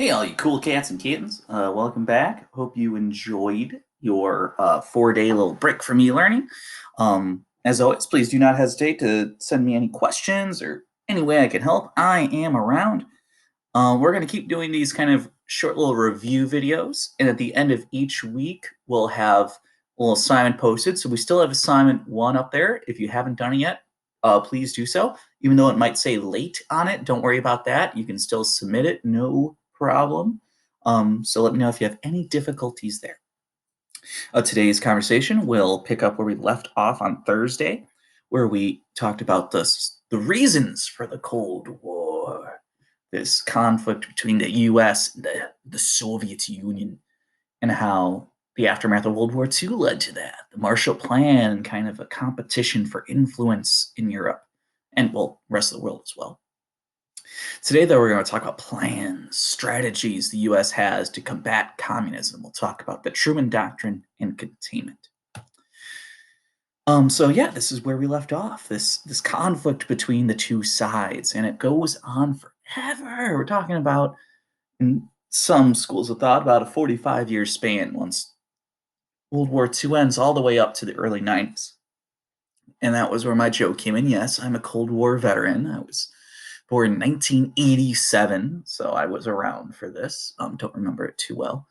Hey, all you cool cats and kittens. Welcome back. Hope you enjoyed your 4-day little break from e-learning. As always, please do not hesitate to send me any questions or any way I can help. I am around. We're going to keep doing these kind of short little review videos, and at the end of each week, we'll have a little assignment posted. So we still have assignment one up there. If you haven't done it yet, please do so. Even though it might say late on it, don't worry about that. You can still submit it, no problem. So let me know if you have any difficulties there. Today's conversation will pick up where we left off on Thursday, where we talked about the reasons for the Cold War, this conflict between the US and the Soviet Union, and how the aftermath of World War II led to that. The Marshall Plan, kind of a competition for influence in Europe and, well, rest of the world as well. Today, though, we're going to talk about plans, strategies the US has to combat communism. We'll talk about the Truman Doctrine and containment. So yeah, this is where we left off. This conflict between the two sides, and it goes on forever. We're talking about, in some schools of thought, about a 45-year span once World War II ends, all the way up to the early 90s. And that was where my joke came in. Yes, I'm a Cold War veteran. I was born in 1987, so I was around for this. Don't remember it too well.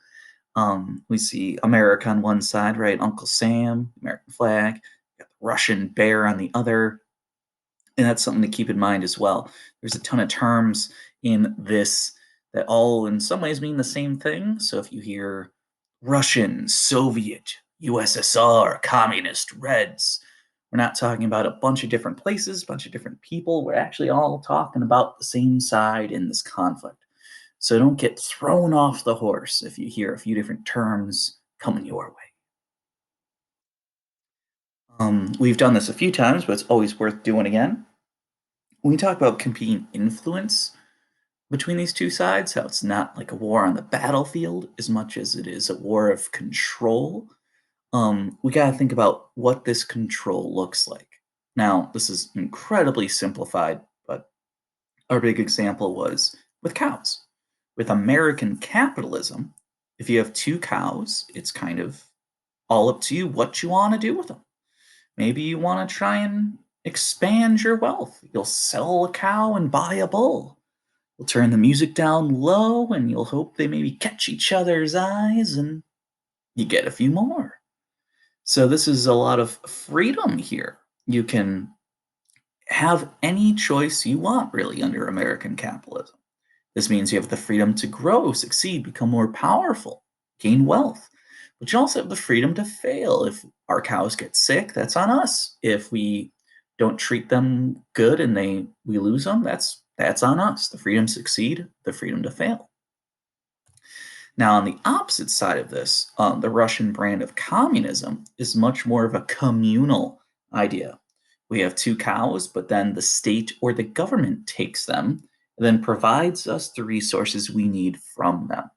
We see America on one side, right? Uncle Sam, American flag, got the Russian bear on the other. And that's something to keep in mind as well. There's a ton of terms in this that all in some ways mean the same thing. So if you hear Russian, Soviet, USSR, communist, Reds, we're not talking about a bunch of different places, a bunch of different people. We're actually all talking about the same side in this conflict. So don't get thrown off the horse if you hear a few different terms coming your way. We've done this a few times, but it's always worth doing again. When we talk about competing influence between these two sides, how it's not like a war on the battlefield as much as it is a war of control, we got to think about what this control looks like. Now, this is incredibly simplified, but our big example was with cows. With American capitalism, if you have two cows, it's kind of all up to you what you want to do with them. Maybe you want to try and expand your wealth. You'll sell a cow and buy a bull. You'll turn the music down low and you'll hope they maybe catch each other's eyes and you get a few more. So, this is a lot of freedom here. You can have any choice you want, really, under American capitalism. This means you have the freedom to grow, succeed, become more powerful, gain wealth. But you also have the freedom to fail. If our cows get sick, that's on us. If we don't treat them good and we lose them, that's on us. The freedom to succeed, the freedom to fail. Now, on the opposite side of this, the Russian brand of communism is much more of a communal idea. We have two cows, but then the state or the government takes them and then provides us the resources we need from them.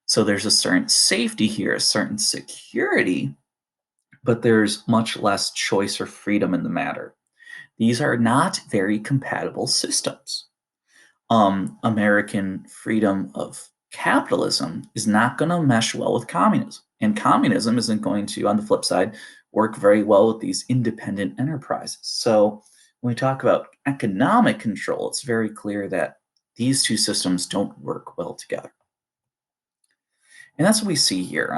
So there's a certain safety here, a certain security, but there's much less choice or freedom in the matter. These are not very compatible systems. American freedom of capitalism is not going to mesh well with communism. And communism isn't going to, on the flip side, work very well with these independent enterprises. So when we talk about economic control, it's very clear that these two systems don't work well together. And that's what we see here.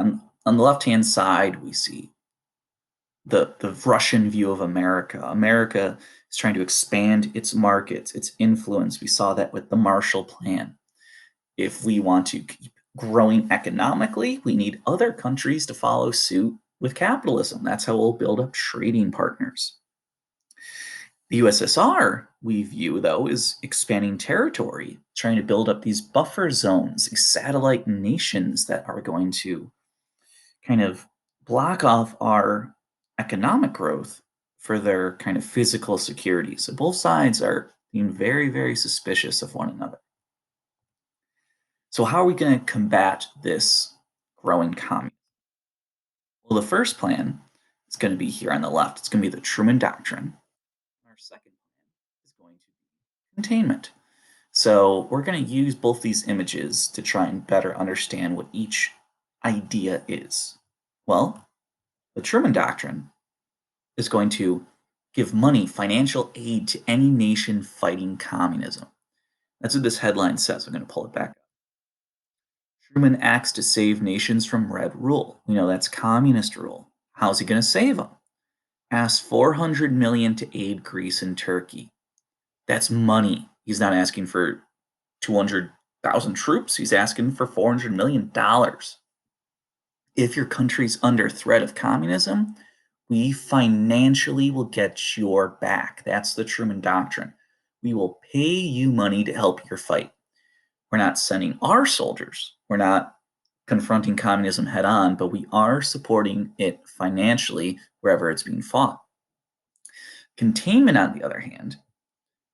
On the left hand side, we see the Russian view of America. America is trying to expand its markets, its influence. We saw that with the Marshall Plan. If we want to keep growing economically, we need other countries to follow suit with capitalism. That's how we'll build up trading partners. The USSR, we view, though, is expanding territory, trying to build up these buffer zones, these satellite nations that are going to kind of block off our economic growth for their kind of physical security. So both sides are being very, very suspicious of one another. So, how are we going to combat this growing communism? Well, the first plan is going to be here on the left. It's going to be the Truman Doctrine. Our second plan is going to be containment. So we're going to use both these images to try and better understand what each idea is. Well, the Truman Doctrine is going to give money, financial aid to any nation fighting communism. That's what this headline says. I'm going to pull it back up. Truman acts to save nations from red rule. We know that's communist rule. How's he going to save them? Asks 400 million to aid Greece and Turkey. That's money. He's not asking for 200,000 troops. He's asking for $400 million. If your country's under threat of communism, we financially will get your back. That's the Truman Doctrine. We will pay you money to help your fight. We're not sending our soldiers. We're not confronting communism head on, but we are supporting it financially wherever it's being fought. Containment, on the other hand,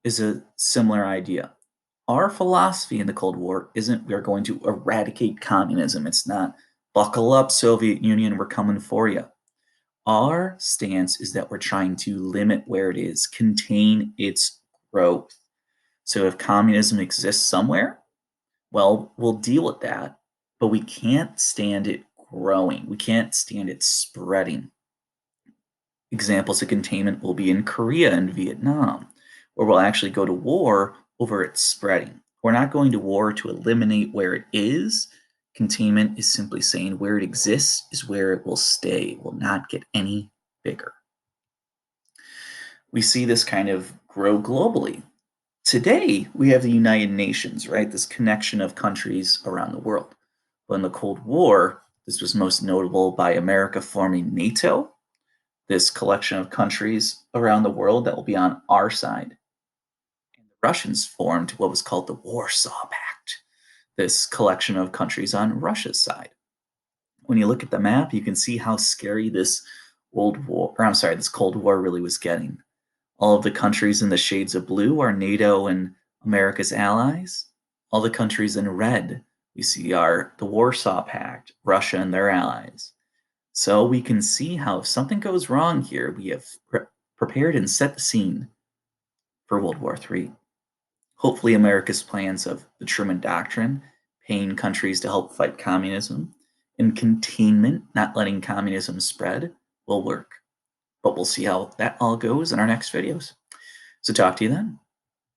is a similar idea. Our philosophy in the Cold War isn't we're going to eradicate communism. It's not buckle up, Soviet Union, we're coming for you. Our stance is that we're trying to limit where it is, contain its growth. So if communism exists somewhere, well, we'll deal with that, but we can't stand it growing. We can't stand it spreading. Examples of containment will be in Korea and Vietnam, where we'll actually go to war over its spreading. We're not going to war to eliminate where it is. Containment is simply saying where it exists is where it will stay, it will not get any bigger. We see this kind of grow globally. Today, we have the United Nations, right? This connection of countries around the world. But in the Cold War, this was most notable by America forming NATO, this collection of countries around the world that will be on our side. And the Russians formed what was called the Warsaw Pact, this collection of countries on Russia's side. When you look at the map, you can see how scary this this Cold War really was getting. All of the countries in the shades of blue are NATO and America's allies. All the countries in red we see are the Warsaw Pact, Russia and their allies. So we can see how if something goes wrong here, we have prepared and set the scene for World War III. Hopefully, America's plans of the Truman Doctrine, paying countries to help fight communism, and containment, not letting communism spread, will work. But we'll see how that all goes in our next videos. So talk to you then.